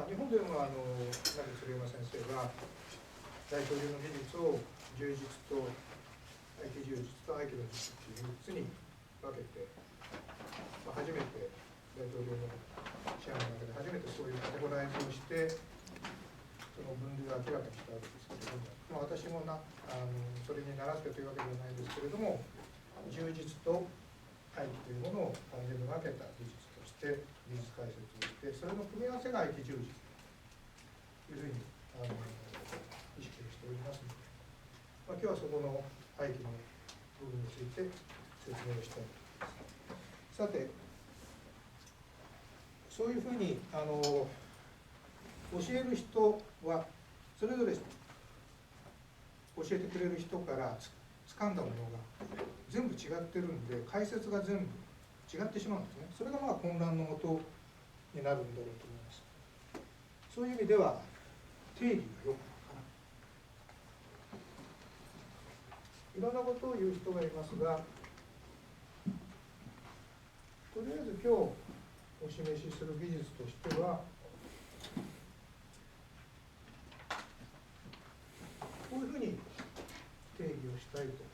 日本でも成鶴山先生が大統領の技術を柔術と合気柔術と合気の術っていう3つに分けて、初めて大統領の支配の中で初めてそういうカテゴライズをしてその分類を明らかにしたわけですけれども、私もそれに倣ってというわけではないんですけれども、柔術と合気というものを完全に分けた技術として技術解説をして、それの組み合わせが合気柔術というふうに意識をしておりますので、今日はそこの合気の部分について説明をしたいと思います。さて、そういうふうに教える人はそれぞれ教えてくれる人から掴んだものが全部違ってるんで、解説が全部違ってしまうんですね。それが混乱のもとになるんだろうと思います。そういう意味では定義がよくわからない。いろんなことを言う人がいますが、とりあえず今日お示しする技術としては、こういうふうに定義をしたいと思います。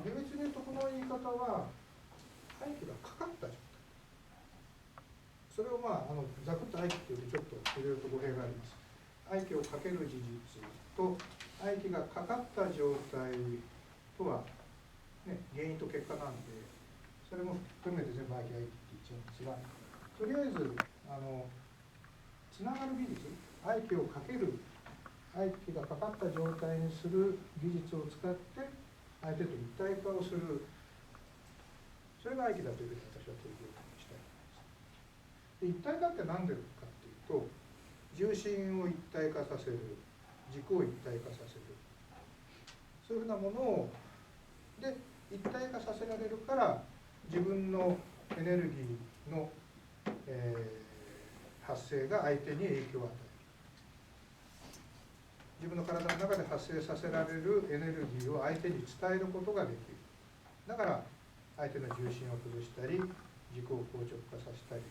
厳密に言うとこの言い方は合気がかかった状態、それをざくっと合気というとちょっといろいろと語弊があります。合気をかける事実と合気がかかった状態とは、原因と結果なんで、それも含めて全部合気って言っちゃうんですが、とりあえずつながる技術、合気をかける、合気がかかった状態にする技術を使って相手と一体化をする、それが合気だというふうに私は定義をしたいと思います。で、一体化って何でかっていうと、重心を一体化させる、軸を一体化させる、そういうふうなものをで一体化させられるから、自分のエネルギーの、発生が相手に影響を与える。自分の体の中で発生させられるエネルギーを相手に伝えることができる。だから相手の重心を崩したり、軸を硬直化させたり、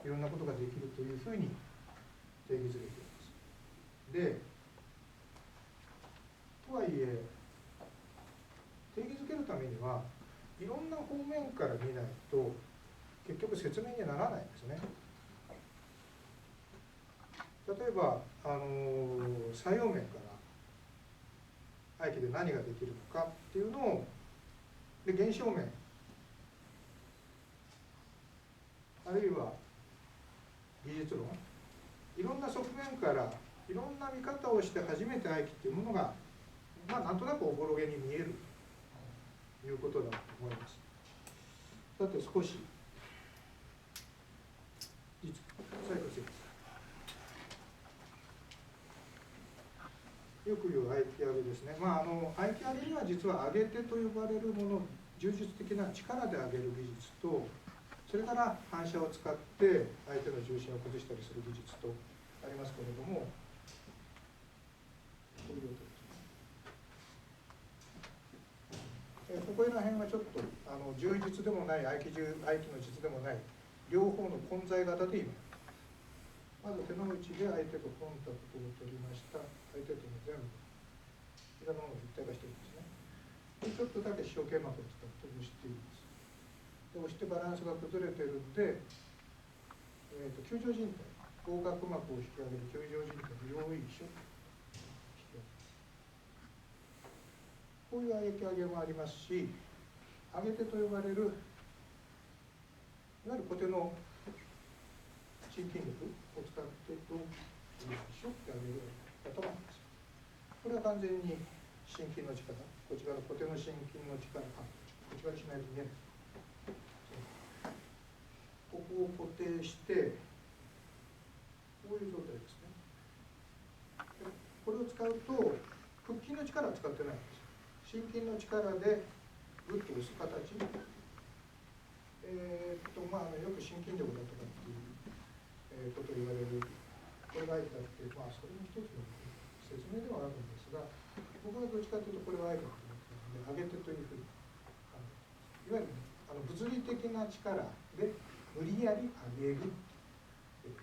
いろんなことができるというふうに定義づけています。で、とはいえ、定義づけるためにはいろんな方面から見ないと結局説明にならないんですね。例えば作用面から合気で何ができるのかっていうのを、で現象面、あるいは技術論、いろんな側面からいろんな見方をして初めて合気っていうものが、なんとなくおぼろげに見えるということだと思います。さて少し再度説明。よく言う合気上げですね。合気上げには実は上げ手と呼ばれるもの、柔術的な力で上げる技術と、それから反射を使って相手の重心を崩したりする技術とありますけれども、こういうことですね。ここら辺はちょっと柔術でもない合気の術でもない両方の混在型で今まず手の内で相手とコンタクトを取りました。相手とも全部いろんなものを一体化しているんですね。でちょっとだけ小腱膜を使って押しています。で押してバランスが崩れてるんで、球状靭帯、横隔膜を引き上げる球状靭帯をよいしょと引き上げます。こういう合気上げもありますし、上げ手と呼ばれるいわゆる小手の心筋力を使ってよいしょって上げる方もあります。これは完全に心筋の力、こちらの小手の心筋の力、こっち側にしないと見えない。定してこういう状態ですね。これを使うと腹筋の力は使ってないんですよ。心筋の力でグッと押す形。よく心筋力だとかっていうことを言われるこれが合気だって、それも一つの説明ではあるんですが、僕はどっちかというとこれは合気だと思っているので、上げてというふうにいわゆる、物理的な力で無理やり上げるっていう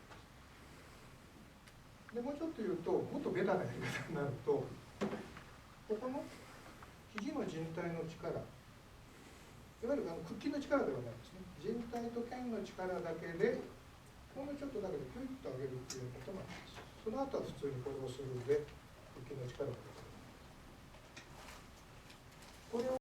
で、もうちょっと言うと、もっとベタなやり方になると、ここの肘の靭帯の力、いわゆる腹筋の力ではないですね。靭帯と腱の力だけで、ほんのちょっとだけでピュッと上げるっていうことなんです。その後は普通にこれをするんで、腹筋の力が出てくる。これを